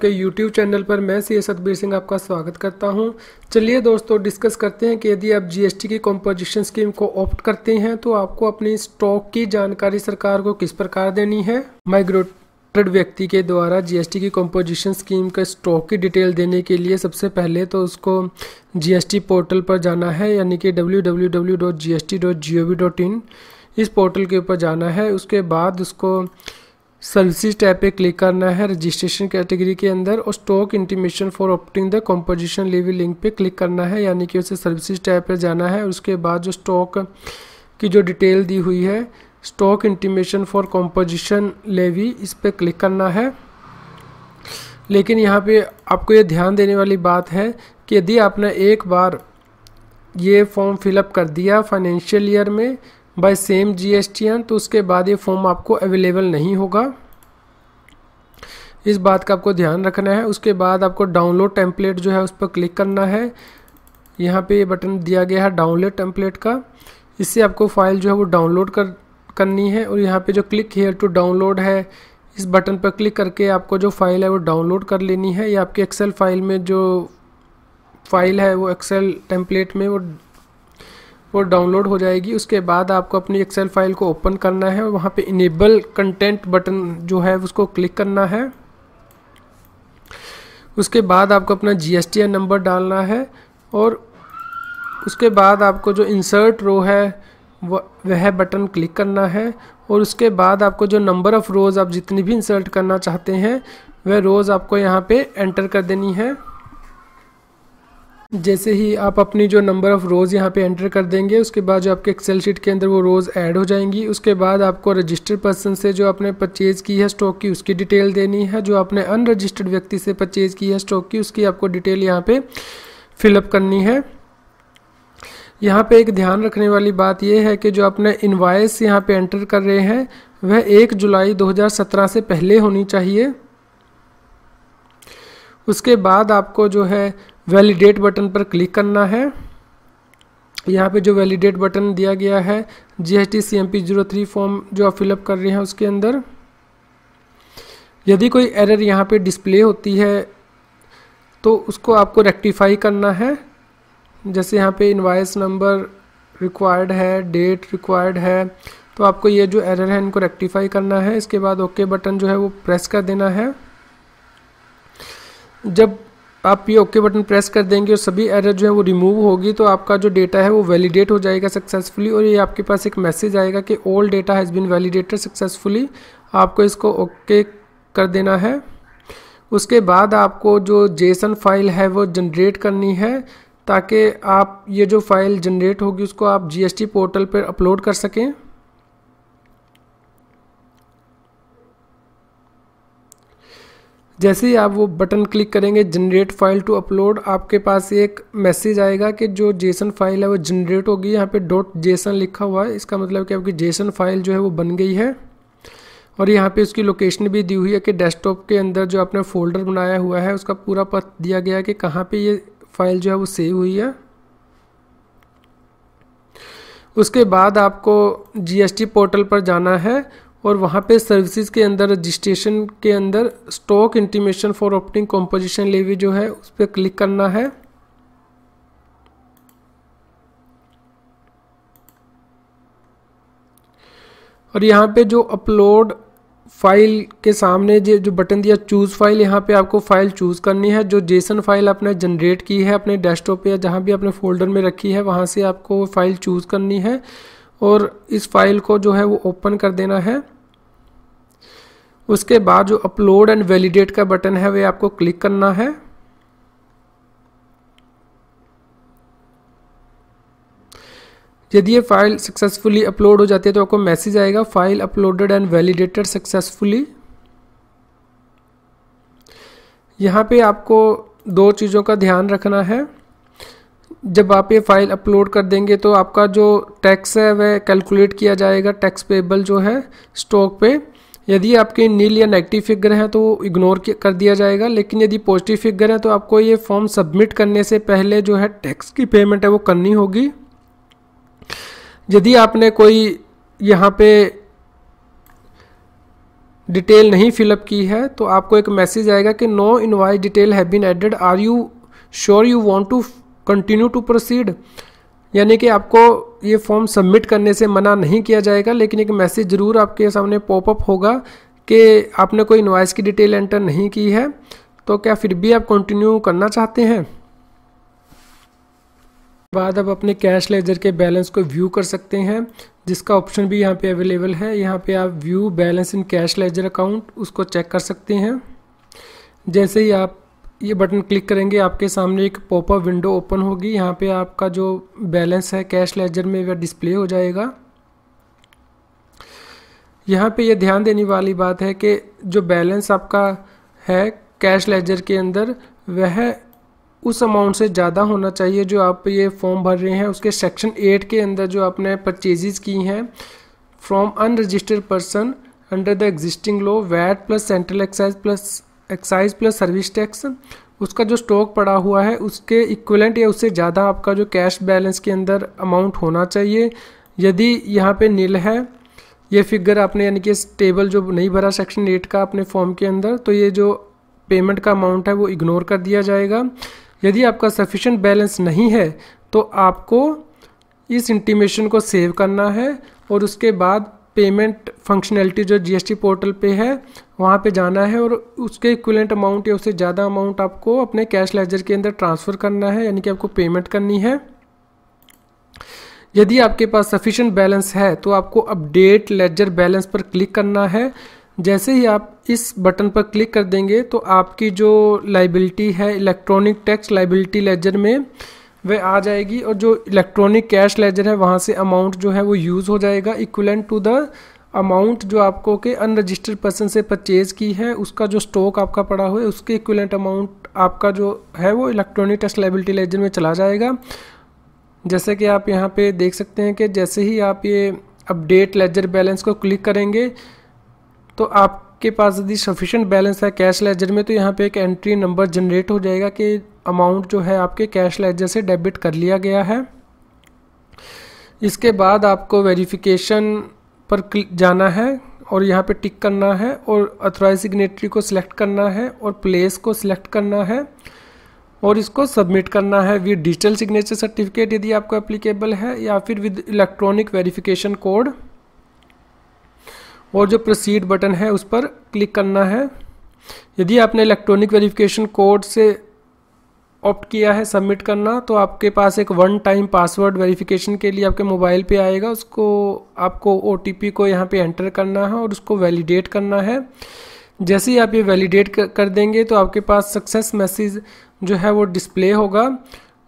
के YouTube channel पर मैं सी सतबीर सिंह आपका स्वागत करता हूं। चलिए दोस्तों डिस्कस करते हैं कि यदि आप जीएसटी की कंपोजिशन स्कीम को ऑप्ट करते हैं तो आपको अपनी स्टॉक की जानकारी सरकार को किस प्रकार देनी है। माइग्रेटेड व्यक्ति के द्वारा जीएसटी की कंपोजिशन स्कीम का स्टॉक की डिटेल देने के लिए सबसे पहले तो उसको जीएसटी पोर्टल पर जाना है, यानी कि www.gst.gov.in इस पोर्टल के ऊपर जाना है। उसके बाद उसको सर्विसेज टैब पे क्लिक करना है रजिस्ट्रेशन कैटेगरी के अंदर, और stock intimation for opting the composition levy link पे क्लिक करना है, यानी कि उसे सर्विसेज टैब पे जाना है। उसके बाद जो स्टॉक की जो डिटेल दी हुई है stock intimation for composition levy, इस पे क्लिक करना है। लेकिन यहाँ पे आपको ये ध्यान देने वाली बात है कि यदि आपने एक बार ये फॉर्म फिलअप कर दिया फाइनेंशियल ईयर में बाय सेम जीएसटीएन, तो उसके बाद ये फॉर्म आपको अवेलेबल नहीं होगा। इस बात का आपको ध्यान रखना है। उसके बाद आपको डाउनलोड टेम्पलेट जो है उस पर क्लिक करना है। यहाँ पे ये बटन दिया गया है डाउनलोड टेम्पलेट का, इससे आपको फाइल जो है वो डाउनलोड करनी है। और यहाँ पे जो क्लिक हेयर टू डाउनलोड है, इस बटन पर क्लिक करके आपको जो फाइल है वो डाउनलोड कर लेनी है। ये आपके एक्सेल फाइल में जो फाइल है वो एक्सेल टेम्पलेट में वो डाउनलोड हो जाएगी। उसके बाद आपको अपनी एक्सेल फाइल को ओपन करना है और वहाँ पे इनेबल कंटेंट बटन जो है उसको क्लिक करना है। उसके बाद आपको अपना जीएसटीएन नंबर डालना है, और उसके बाद आपको जो इंसर्ट रो है वह बटन क्लिक करना है। और उसके बाद आपको जो नंबर ऑफ़ रोज़ आप जितनी भी इंसर्ट करना चाहते हैं वह रोज़ आपको यहाँ पे एंटर कर देनी है। जैसे ही आप अपनी जो नंबर ऑफ़ रोज़ यहाँ पे एंटर कर देंगे, उसके बाद जो आपके एक्सेल शीट के अंदर वो रोज़ ऐड हो जाएंगी। उसके बाद आपको रजिस्टर्ड पर्सन से जो आपने परचेज़ की है स्टॉक की उसकी डिटेल देनी है। जो आपने अनरजिस्टर्ड व्यक्ति से परचेज़ की है स्टॉक की उसकी आपको डिटेल यहाँ पे फिलअप करनी है। यहाँ पे एक ध्यान रखने वाली बात यह है कि जो आपने इनवॉइस यहाँ पे एंटर कर रहे हैं वह 1 जुलाई 2017 से पहले होनी चाहिए। उसके बाद आपको जो है वैलिडेट बटन पर क्लिक करना है। यहाँ पे जो वैलिडेट बटन दिया गया है जीएसटी CMP 03 फॉर्म जो आप फिलअप कर रहे हैं उसके अंदर, यदि कोई एरर यहाँ पे डिस्प्ले होती है तो उसको आपको रेक्टिफाई करना है। जैसे यहाँ पे इनवॉइस नंबर रिक्वायर्ड है, डेट रिक्वायर्ड है, तो आपको ये जो एरर है इनको रेक्टिफाई करना है। इसके बाद ओके बटन जो है वो प्रेस कर देना है। जब आप ये ओके बटन प्रेस कर देंगे और सभी एरर जो है वो रिमूव होगी तो आपका जो डेटा है वो वैलिडेट हो जाएगा सक्सेसफुली, और ये आपके पास एक मैसेज आएगा कि all data has been validated successfully. आपको इसको ओके कर देना है। उसके बाद आपको जो जेसन फाइल है वो जनरेट करनी है, ताकि आप ये जो फाइल जनरेट होगी उसको आप जीएसटी पोर्टल पर अपलोड कर सकें। जैसे ही आप वो बटन क्लिक करेंगे जनरेट फाइल टू अपलोड, आपके पास एक मैसेज आएगा कि जो जेसन फाइल है वो जनरेट होगी। यहाँ पे .json लिखा हुआ है, इसका मतलब कि आपकी जेसन फाइल जो है वो बन गई है। और यहाँ पे उसकी लोकेशन भी दी हुई है कि डेस्कटॉप के अंदर जो आपने फोल्डर बनाया हुआ है उसका पूरा पता दिया गया है कि कहाँ पे ये फाइल जो है वो सेव हुई है। उसके बाद आपको जीएसटी पोर्टल पर जाना है और वहाँ पे सर्विसेज के अंदर रजिस्ट्रेशन के अंदर stock intimation for opting composition levy जो है उस पर क्लिक करना है। और यहाँ पे जो अपलोड फाइल के सामने जो बटन दिया चूज़ फाइल, यहाँ पे आपको फाइल चूज़ करनी है। जो जेसन फाइल आपने जनरेट की है अपने डेस्कटॉप पे या जहाँ भी अपने फोल्डर में रखी है वहाँ से आपको फाइल चूज़ करनी है और इस फाइल को जो है वो ओपन कर देना है। उसके बाद जो अपलोड एंड वैलिडेट का बटन है वह आपको क्लिक करना है। यदि ये फाइल सक्सेसफुली अपलोड हो जाती है तो आपको मैसेज आएगा file uploaded and validated successfully. यहाँ पे आपको 2 चीज़ों का ध्यान रखना है। जब आप ये फाइल अपलोड कर देंगे तो आपका जो टैक्स है वह कैलकुलेट किया जाएगा, टैक्स पेबल जो है स्टॉक पे। यदि आपके नील या नेगेटिव फिगर हैं तो वो इग्नोर कर दिया जाएगा, लेकिन यदि पॉजिटिव फिगर है तो आपको ये फॉर्म सबमिट करने से पहले जो है टैक्स की पेमेंट है वो करनी होगी। यदि आपने कोई यहाँ पे डिटेल नहीं फिलअप की है तो आपको एक मैसेज आएगा कि no invoice detail have been added, are you sure you want to continue to proceed. यानी कि आपको ये फॉर्म सबमिट करने से मना नहीं किया जाएगा, लेकिन एक मैसेज ज़रूर आपके सामने पॉपअप होगा कि आपने कोई इनवॉइस की डिटेल एंटर नहीं की है, तो क्या फिर भी आप कंटिन्यू करना चाहते हैं। बाद आप अपने कैश लेजर के बैलेंस को व्यू कर सकते हैं, जिसका ऑप्शन भी यहाँ पे अवेलेबल है। यहाँ पे आप view balance in cash ledger account उसको चेक कर सकते हैं। जैसे ही आप ये बटन क्लिक करेंगे आपके सामने एक पॉपअप विंडो ओपन होगी। यहाँ पे आपका जो बैलेंस है कैश लेजर में वह डिस्प्ले हो जाएगा। यहाँ पे ये ध्यान देने वाली बात है कि जो बैलेंस आपका है कैश लेजर के अंदर वह उस अमाउंट से ज़्यादा होना चाहिए जो आप ये फॉर्म भर रहे हैं। उसके सेक्शन 8 के अंदर जो आपने परचेजेस की हैं from unregistered person under the existing law, VAT plus central excise plus service tax, उसका जो स्टॉक पड़ा हुआ है उसके इक्विवेलेंट या उससे ज़्यादा आपका जो कैश बैलेंस के अंदर अमाउंट होना चाहिए। यदि यहाँ पे नील है ये फिगर आपने यानी कि टेबल जो नहीं भरा सेक्शन 8 का अपने फॉर्म के अंदर, तो ये जो पेमेंट का अमाउंट है वो इग्नोर कर दिया जाएगा। यदि आपका सफिशिएंट बैलेंस नहीं है तो आपको इस इंटीमेशन को सेव करना है और उसके बाद पेमेंट फंक्शनैलिटी जो जीएसटी पोर्टल पे है वहाँ पे जाना है और उसके इक्विवेलेंट अमाउंट या उससे ज़्यादा अमाउंट आपको अपने कैश लेजर के अंदर ट्रांसफ़र करना है, यानी कि आपको पेमेंट करनी है। यदि आपके पास सफिशिएंट बैलेंस है तो आपको अपडेट लेजर बैलेंस पर क्लिक करना है। जैसे ही आप इस बटन पर क्लिक कर देंगे तो आपकी जो लाइबिलिटी है इलेक्ट्रॉनिक टैक्स लाइबिलिटी लेजर में वह आ जाएगी और जो इलेक्ट्रॉनिक कैश लेजर है वहाँ से अमाउंट जो है वो यूज़ हो जाएगा इक्विवेलेंट टू द अमाउंट जो आपको के अनरजिस्टर्ड पर्सन से परचेज की है। उसका जो स्टॉक आपका पड़ा हुआ है उसके इक्विवेलेंट अमाउंट आपका जो है वो इलेक्ट्रॉनिक टैक्स लाइबिलिटी लेजर में चला जाएगा। जैसे कि आप यहाँ पे देख सकते हैं कि जैसे ही आप ये अपडेट लेजर बैलेंस को क्लिक करेंगे तो आपके पास यदि सफिशिएंट बैलेंस है कैश लेजर में तो यहाँ पे एक एंट्री नंबर जनरेट हो जाएगा कि अमाउंट जो है आपके कैश लेजर से डेबिट कर लिया गया है। इसके बाद आपको वेरिफिकेशन पर जाना है और यहाँ पे टिक करना है और ऑथराइज सिग्नेटरी को सिलेक्ट करना है और प्लेस को सिलेक्ट करना है और इसको सबमिट करना है विद डिजिटल सिग्नेचर सर्टिफिकेट यदि आपको एप्लीकेबल है, या फिर विद इलेक्ट्रॉनिक वेरिफिकेशन कोड। और जो प्रोसीड बटन है उस पर क्लिक करना है। यदि आपने इलेक्ट्रॉनिक वेरिफिकेशन कोड से ऑप्ट किया है सबमिट करना तो आपके पास एक वन टाइम पासवर्ड वेरिफिकेशन के लिए आपके मोबाइल पे आएगा, उसको आपको ओटीपी को यहाँ पे एंटर करना है और उसको वैलिडेट करना है। जैसे ही आप ये वैलिडेट कर देंगे तो आपके पास सक्सेस मैसेज जो है वो डिस्प्ले होगा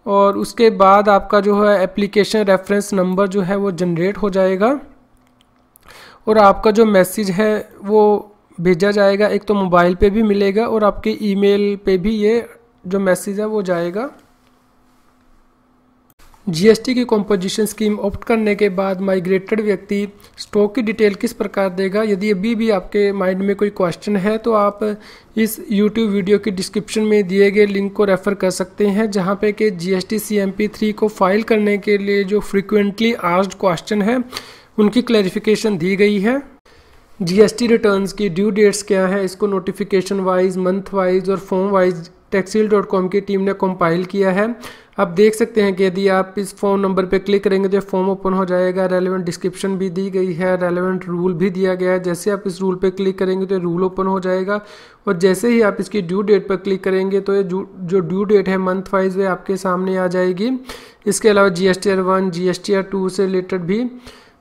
और उसके बाद आपका जो है एप्लीकेशन रेफरेंस नंबर जो है वो जनरेट हो जाएगा और आपका जो मैसेज है वो भेजा जाएगा। एक तो मोबाइल पे भी मिलेगा और आपके ईमेल पे भी ये जो मैसेज है वो जाएगा। जीएसटी की कॉम्पोजिशन स्कीम ऑप्ट करने के बाद माइग्रेटेड व्यक्ति स्टॉक की डिटेल किस प्रकार देगा। यदि अभी भी आपके माइंड में कोई क्वेश्चन है तो आप इस यूट्यूब वीडियो की डिस्क्रिप्शन में दिए गए लिंक को रेफ़र कर सकते हैं, जहां पे कि जीएसटी CMP 3 को फाइल करने के लिए जो फ्रीक्वेंटली आस्क्ड क्वेश्चन है उनकी क्लैरिफिकेशन दी गई है। जीएसटी रिटर्न्स की ड्यू डेट्स क्या है, इसको नोटिफिकेशन वाइज, मंथ वाइज और फॉर्म वाइज taxil.com की टीम ने कंपाइल किया है। आप देख सकते हैं कि यदि आप इस फ़ोन नंबर पे क्लिक करेंगे तो फॉर्म ओपन हो जाएगा। रेलेवेंट डिस्क्रिप्शन भी दी गई है, रेलेवेंट रूल भी दिया गया है। जैसे आप इस रूल पे क्लिक करेंगे तो रूल ओपन हो जाएगा और जैसे ही आप इसकी ड्यू डेट पर क्लिक करेंगे तो ये जो ड्यू डेट है मंथ वाइज वे आपके सामने आ जाएगी। इसके अलावा GSTR 1, GSTR 2 से रिलेटेड भी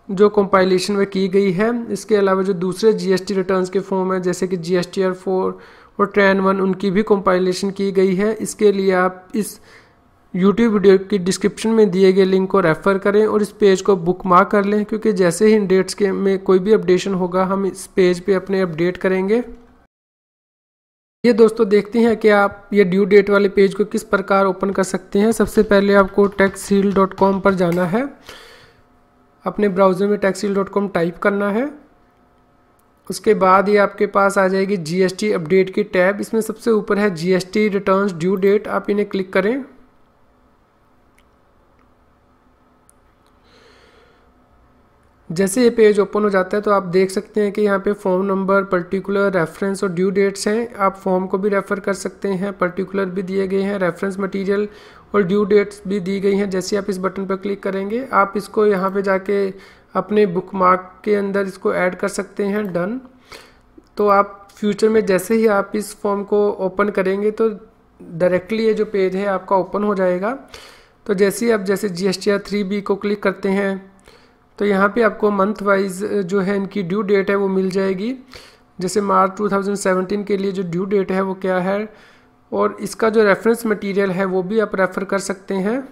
जो कंपाइलेशन में की गई है। इसके अलावा जो दूसरे GST रिटर्न्स के फॉर्म है जैसे कि GSTR 4 और ट्रेन 1 उनकी भी कंपाइलेशन की गई है। इसके लिए आप इस यूट्यूब वीडियो की डिस्क्रिप्शन में दिए गए लिंक को रेफ़र करें और इस पेज को बुकमार्क कर लें, क्योंकि जैसे ही इन डेट्स के में कोई भी अपडेशन होगा हम इस पेज पे अपने अपडेट करेंगे। ये दोस्तों देखते हैं कि आप ये ड्यू डेट वाले पेज को किस प्रकार ओपन कर सकते हैं। सबसे पहले आपको taxil.com पर जाना है, अपने ब्राउज़र में taxil.com टाइप करना है। उसके बाद ये आपके पास आ जाएगी GST अपडेट की टैब। इसमें सबसे ऊपर है GST रिटर्न्स ड्यू डेट, आप इन्हें क्लिक करें। जैसे ये पेज ओपन हो जाता है तो आप देख सकते हैं कि यहाँ पे फॉर्म नंबर, पर्टिकुलर, रेफरेंस और ड्यू डेट्स हैं। आप फॉर्म को भी रेफ़र कर सकते हैं, पर्टिकुलर भी दिए गए हैं, रेफरेंस मटेरियल और ड्यू डेट्स भी दी गई हैं। जैसे आप इस बटन पर क्लिक करेंगे आप इसको यहाँ पे जाके अपने बुकमार्क के अंदर इसको ऐड कर सकते हैं, डन। तो आप फ्यूचर में जैसे ही आप इस फॉर्म को ओपन करेंगे तो डायरेक्टली ये जो पेज है आपका ओपन हो जाएगा। तो जैसे ही आप जैसे GSTR 3B को क्लिक करते हैं तो यहाँ पे आपको मंथ वाइज जो है इनकी ड्यू डेट है वो मिल जाएगी। जैसे मार्च 2017 के लिए जो ड्यू डेट है वो क्या है, और इसका जो रेफरेंस मटेरियल है वो भी आप रेफ़र कर सकते हैं।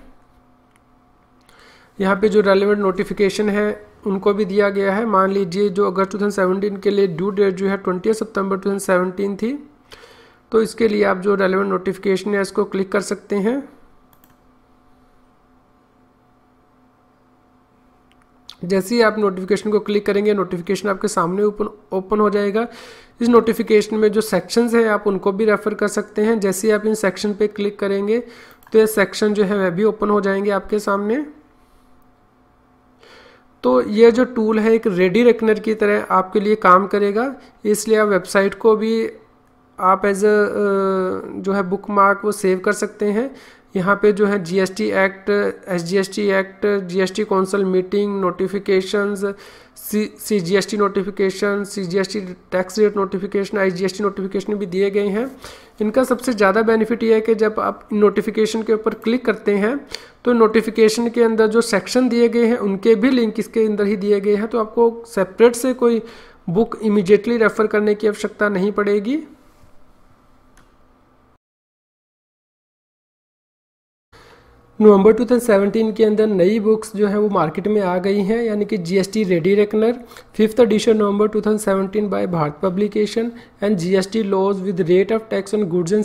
यहाँ पे जो रेलेवेंट नोटिफिकेशन है उनको भी दिया गया है। मान लीजिए जो अगस्त 2017 के लिए ड्यू डेट जो है 20 सितंबर 2017 थी, तो इसके लिए आप जो रेलेवेंट नोटिफिकेशन है इसको क्लिक कर सकते हैं। जैसे ही आप नोटिफिकेशन को क्लिक करेंगे नोटिफिकेशन आपके सामने ओपन हो जाएगा। इस नोटिफिकेशन में जो सेक्शंस हैं आप उनको भी रेफ़र कर सकते हैं। जैसे ही आप इन सेक्शन पे क्लिक करेंगे तो ये सेक्शन जो है वह भी ओपन हो जाएंगे आपके सामने। तो ये जो टूल है एक रेडी रेकनर की तरह आपके लिए काम करेगा, इसलिए आप वेबसाइट को भी आप एज जो है बुकमार्क वो सेव कर सकते हैं। यहाँ पे जो है GST act, SGST act, GST council meeting notifications, CGST notification, CGST tax rate notification, IGST notification भी दिए गए हैं। इनका सबसे ज़्यादा बेनिफिट ये है कि जब आप नोटिफिकेशन के ऊपर क्लिक करते हैं तो नोटिफिकेशन के अंदर जो सेक्शन दिए गए हैं उनके भी लिंक इसके अंदर ही दिए गए हैं, तो आपको सेपरेट से कोई बुक इमीडिएटली रेफ़र करने की आवश्यकता नहीं पड़ेगी। नवंबर 2017 के अंदर नई बुक्स जो है वो मार्केट में आ गई हैं, यानी कि GST ready reckoner 5th edition November 2017 by Bharat publication and GST laws with rate of tax on goods and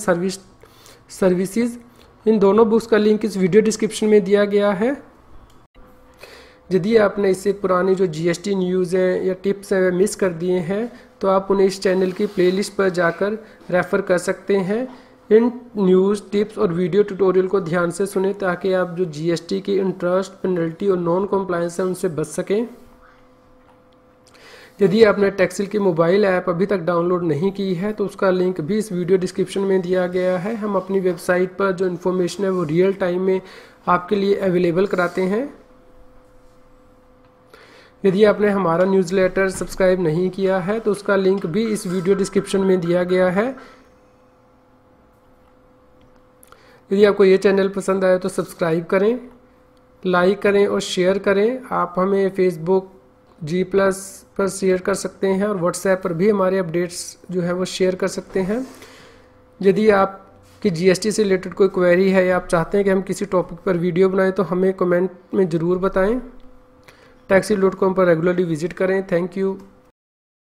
services. इन दोनों बुक्स का लिंक इस वीडियो डिस्क्रिप्शन में दिया गया है। यदि आपने इससे पुरानी जो GST न्यूज़ हैं या टिप्स हैं वे मिस कर दिए हैं तो आप उन्हें इस चैनल की प्लेलिस्ट पर जाकर रेफ़र कर सकते हैं। इन न्यूज़, टिप्स और वीडियो ट्यूटोरियल को ध्यान से सुनें ताकि आप जो GST की इंटरेस्ट, पेनल्टी और नॉन कॉम्प्लायंस है उनसे बच सकें। यदि आपने टैक्सिल की मोबाइल ऐप अभी तक डाउनलोड नहीं की है तो उसका लिंक भी इस वीडियो डिस्क्रिप्शन में दिया गया है। हम अपनी वेबसाइट पर जो इन्फॉर्मेशन है वो रियल टाइम में आपके लिए अवेलेबल कराते हैं। यदि आपने हमारा न्यूज़लेटर सब्सक्राइब नहीं किया है तो उसका लिंक भी इस वीडियो डिस्क्रिप्शन में दिया गया है। यदि आपको ये चैनल पसंद आए तो सब्सक्राइब करें, लाइक करें और शेयर करें। आप हमें फेसबुक, G+ पर शेयर कर सकते हैं और व्हाट्सएप पर भी हमारे अपडेट्स जो है वो शेयर कर सकते हैं। यदि आपकी GST से रिलेटेड कोई क्वेरी है या आप चाहते हैं कि हम किसी टॉपिक पर वीडियो बनाएं तो हमें कमेंट में ज़रूर बताएं। taxil.com पर रेगुलरली विजिट करें। Thank you.